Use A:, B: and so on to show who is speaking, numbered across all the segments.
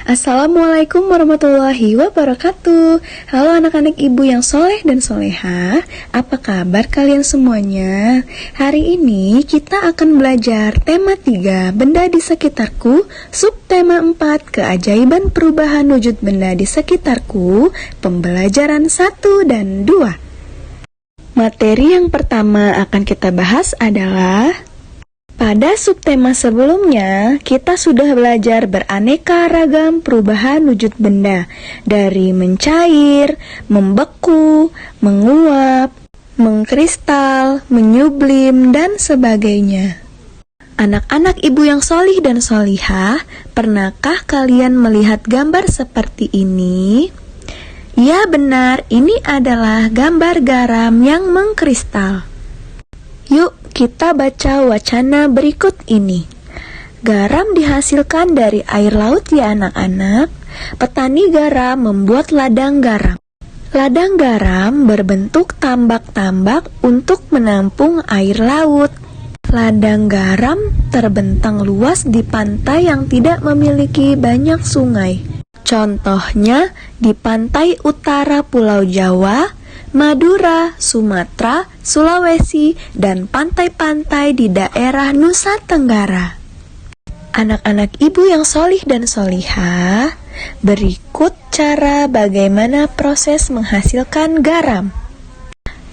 A: Assalamualaikum warahmatullahi wabarakatuh. Halo anak-anak ibu yang soleh dan soleha, apa kabar kalian semuanya? Hari ini kita akan belajar tema 3, benda di sekitarku, subtema 4, keajaiban perubahan wujud benda di sekitarku, pembelajaran 1 dan 2. Materi yang pertama akan kita bahas adalah pada subtema sebelumnya, kita sudah belajar beraneka ragam perubahan wujud benda, dari mencair, membeku, menguap, mengkristal, menyublim, dan sebagainya. Anak-anak ibu yang solih dan solihah, pernahkah kalian melihat gambar seperti ini? Ya benar, ini adalah gambar garam yang mengkristal. Yuk, kita baca wacana berikut ini. Garam dihasilkan dari air laut ya anak-anak. Petani garam membuat ladang garam. Ladang garam berbentuk tambak-tambak untuk menampung air laut. Ladang garam terbentang luas di pantai yang tidak memiliki banyak sungai. Contohnya di pantai utara Pulau Jawa, Madura, Sumatera, Sulawesi, dan pantai-pantai di daerah Nusa Tenggara. Anak-anak ibu yang solih dan solihah, berikut cara bagaimana proses menghasilkan garam.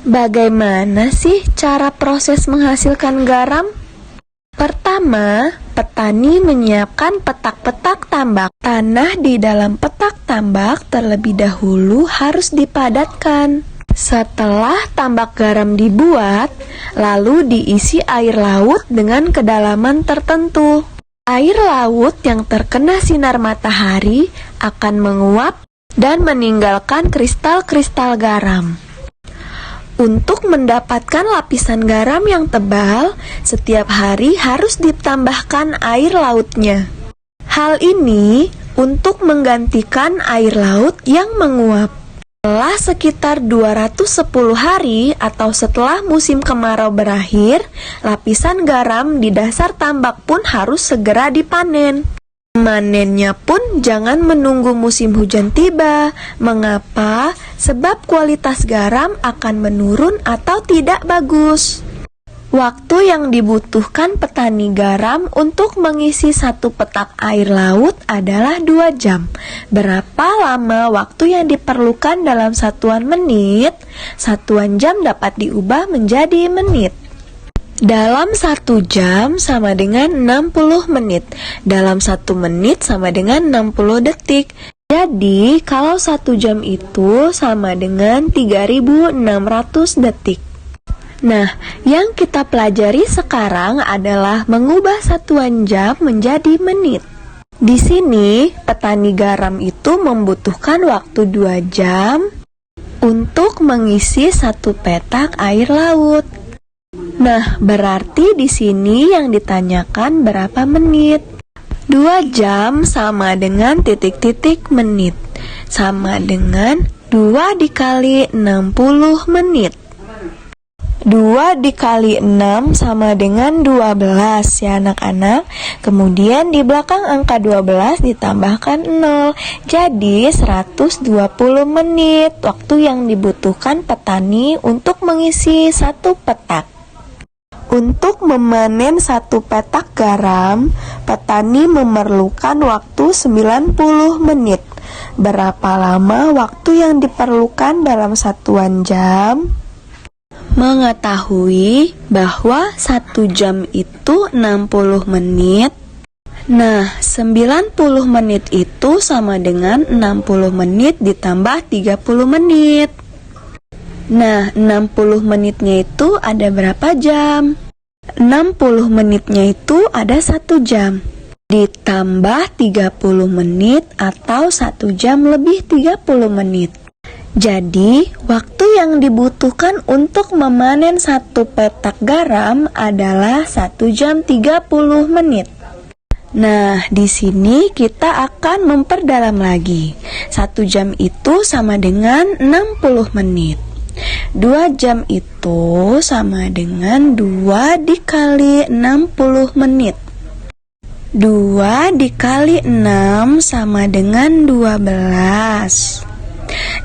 A: Bagaimana sih cara proses menghasilkan garam? Pertama, petani menyiapkan petak-petak tambak. Tanah di dalam petak tambak terlebih dahulu harus dipadatkan. Setelah tambak garam dibuat, lalu diisi air laut dengan kedalaman tertentu. Air laut yang terkena sinar matahari akan menguap dan meninggalkan kristal-kristal garam. Untuk mendapatkan lapisan garam yang tebal, setiap hari harus ditambahkan air lautnya. Hal ini untuk menggantikan air laut yang menguap. Setelah sekitar 210 hari atau setelah musim kemarau berakhir, lapisan garam di dasar tambak pun harus segera dipanen. Manennya pun jangan menunggu musim hujan tiba. Mengapa? Sebab kualitas garam akan menurun atau tidak bagus. Waktu yang dibutuhkan petani garam untuk mengisi satu petak air laut adalah 2 jam. Berapa lama waktu yang diperlukan dalam satuan menit? Satuan jam dapat diubah menjadi menit. Dalam 1 jam sama dengan 60 menit. Dalam 1 menit sama dengan 60 detik. Jadi, kalau 1 jam itu sama dengan 3600 detik. Nah, yang kita pelajari sekarang adalah mengubah satuan jam menjadi menit. Di sini, petani garam itu membutuhkan waktu 2 jam untuk mengisi satu petak air laut. Nah, berarti di sini yang ditanyakan berapa menit? 2 jam sama dengan titik-titik menit. Sama dengan 2 dikali 60 menit. 2 dikali 6 sama dengan 12 ya anak-anak. Kemudian di belakang angka 12 ditambahkan 0. Jadi 120 menit waktu yang dibutuhkan petani untuk mengisi satu petak. Untuk memanen satu petak garam, petani memerlukan waktu 90 menit. Berapa lama waktu yang diperlukan dalam satuan jam? Mengetahui bahwa 1 jam itu 60 menit. Nah, 90 menit itu sama dengan 60 menit ditambah 30 menit. Nah, 60 menitnya itu ada berapa jam? 60 menitnya itu ada 1 jam. Ditambah 30 menit atau 1 jam lebih 30 menit. Jadi, waktu yang dibutuhkan untuk memanen satu petak garam adalah 1 jam 30 menit. Nah, di sini kita akan memperdalam lagi. 1 jam itu sama dengan 60 menit. 2 jam itu sama dengan 2 dikali 60 menit. 2 dikali 6 sama dengan 12.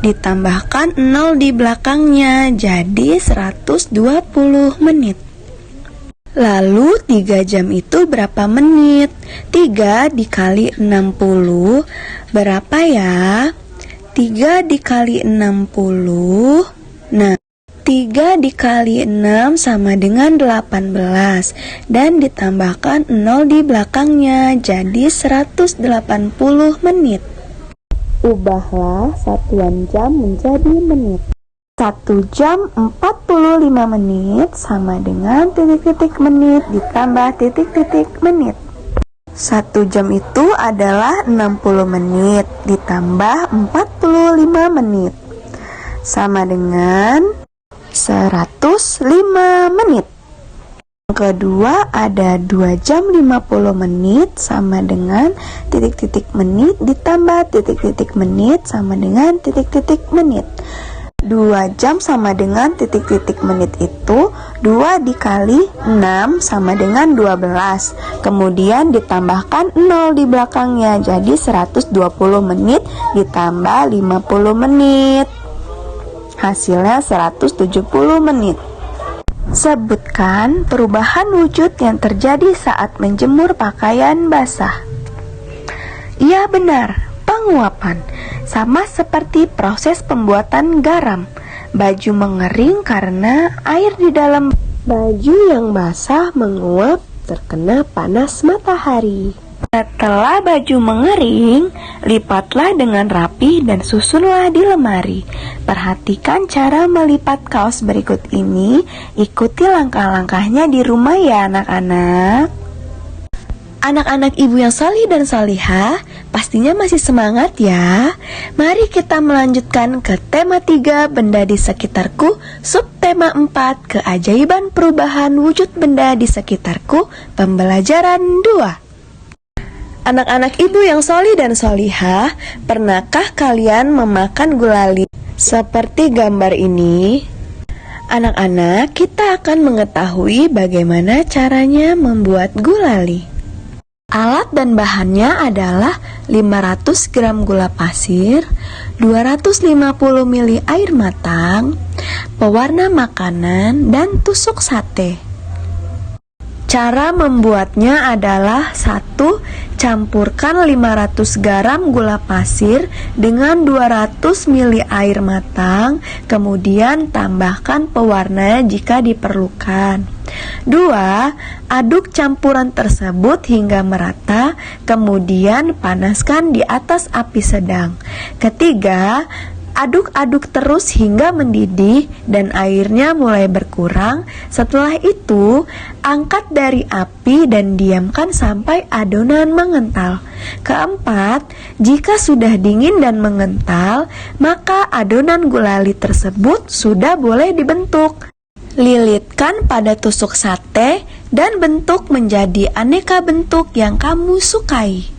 A: Ditambahkan 0 di belakangnya, jadi 120 menit. Lalu 3 jam itu berapa menit? 3 dikali 60 berapa ya? 3 dikali 60. Nah, 3 dikali 6 sama dengan 18 dan ditambahkan 0 di belakangnya, jadi 180 menit. Ubahlah satuan jam menjadi menit. 1 jam 45 menit sama dengan titik-titik menit ditambah titik-titik menit. 1 jam itu adalah 60 menit ditambah 45 menit sama dengan 105 menit. Yang kedua ada 2 jam 50 menit sama dengan titik-titik menit ditambah titik-titik menit sama dengan titik-titik menit. 2 jam sama dengan titik-titik menit itu 2 dikali 6 sama dengan 12. Kemudian ditambahkan 0 di belakangnya, jadi 120 menit ditambah 50 menit. Hasilnya 170 menit. Sebutkan perubahan wujud yang terjadi saat menjemur pakaian basah. Iya benar, penguapan. Sama seperti proses pembuatan garam. Baju mengering karena air di dalam baju yang basah menguap terkena panas matahari. Setelah baju mengering, lipatlah dengan rapi dan susunlah di lemari. Perhatikan cara melipat kaos berikut ini. Ikuti langkah-langkahnya di rumah ya anak-anak. Anak-anak ibu yang salih dan salihah, pastinya masih semangat ya. Mari kita melanjutkan ke tema 3, benda di sekitarku, subtema 4, keajaiban perubahan wujud benda di sekitarku, pembelajaran 2. Anak-anak ibu yang solih dan solihah, pernahkah kalian memakan gulali seperti gambar ini? Anak-anak, kita akan mengetahui bagaimana caranya membuat gulali. Alat dan bahannya adalah 500 gram gula pasir, 250 ml air matang, pewarna makanan, dan tusuk sate. Cara membuatnya adalah 1. Campurkan 500 garam gula pasir dengan 200 ml air matang, kemudian tambahkan pewarna jika diperlukan. 2. Aduk campuran tersebut hingga merata, kemudian panaskan di atas api sedang. 3. Aduk-aduk terus hingga mendidih dan airnya mulai berkurang. Setelah itu, angkat dari api dan diamkan sampai adonan mengental. 4. Jika sudah dingin dan mengental, maka adonan gulali tersebut sudah boleh dibentuk. Lilitkan pada tusuk sate dan bentuk menjadi aneka bentuk yang kamu sukai.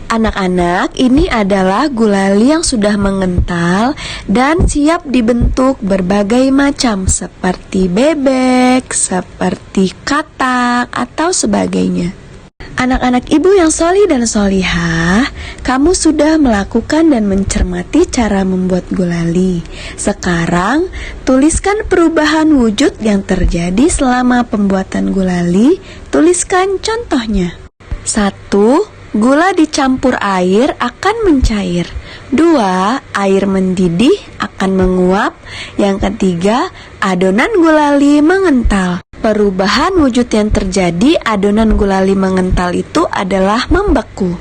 A: Anak-anak, ini adalah gulali yang sudah mengental dan siap dibentuk berbagai macam seperti bebek, seperti katak, atau sebagainya. Anak-anak ibu yang solih dan solihah, kamu sudah melakukan dan mencermati cara membuat gulali. Sekarang, tuliskan perubahan wujud yang terjadi selama pembuatan gulali. Tuliskan contohnya. 1. Gula dicampur air akan mencair. 2. Air mendidih akan menguap. Yang ketiga, adonan gulali mengental. Perubahan wujud yang terjadi adonan gulali mengental itu adalah membeku.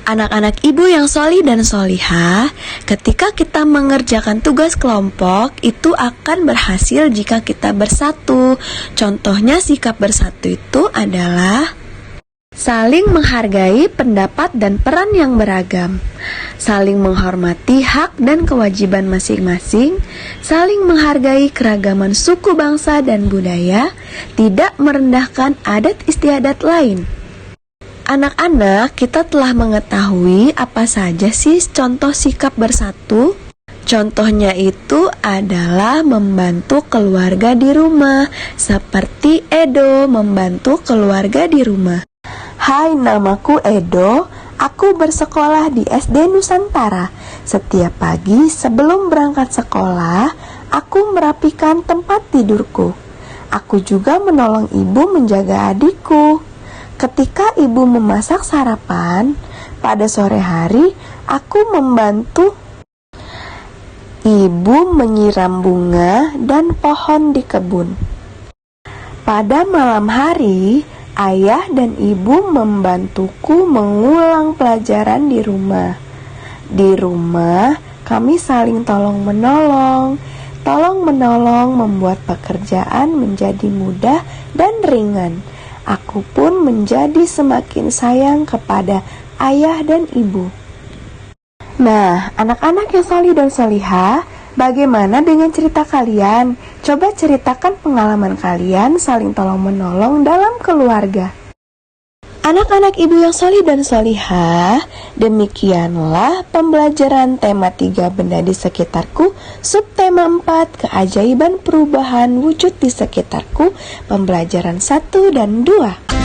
A: Anak-anak ibu yang solih dan solihah, ketika kita mengerjakan tugas kelompok, itu akan berhasil jika kita bersatu. Contohnya sikap bersatu itu adalah saling menghargai pendapat dan peran yang beragam, saling menghormati hak dan kewajiban masing-masing, saling menghargai keragaman suku bangsa dan budaya, tidak merendahkan adat istiadat lain. Anak-anak, kita telah mengetahui apa saja sih contoh sikap bersatu. Contohnya itu adalah membantu keluarga di rumah, seperti Edo membantu keluarga di rumah. Hai, namaku Edo. Aku bersekolah di SD Nusantara. Setiap pagi sebelum berangkat sekolah, aku merapikan tempat tidurku. Aku juga menolong ibu menjaga adikku. Ketika ibu memasak sarapan, pada sore hari aku membantu ibu menyiram bunga dan pohon di kebun. Pada malam hari, ayah dan ibu membantuku mengulang pelajaran di rumah. Di rumah, kami saling tolong-menolong. Tolong-menolong membuat pekerjaan menjadi mudah dan ringan. Aku pun menjadi semakin sayang kepada ayah dan ibu. Nah, anak-anak yang solih dan solihah, bagaimana dengan cerita kalian? Coba ceritakan pengalaman kalian saling tolong-menolong dalam keluarga. Anak-anak ibu yang solih dan solihah, demikianlah pembelajaran tema 3 benda di sekitarku, subtema 4 keajaiban perubahan wujud di sekitarku, pembelajaran 1 dan 2.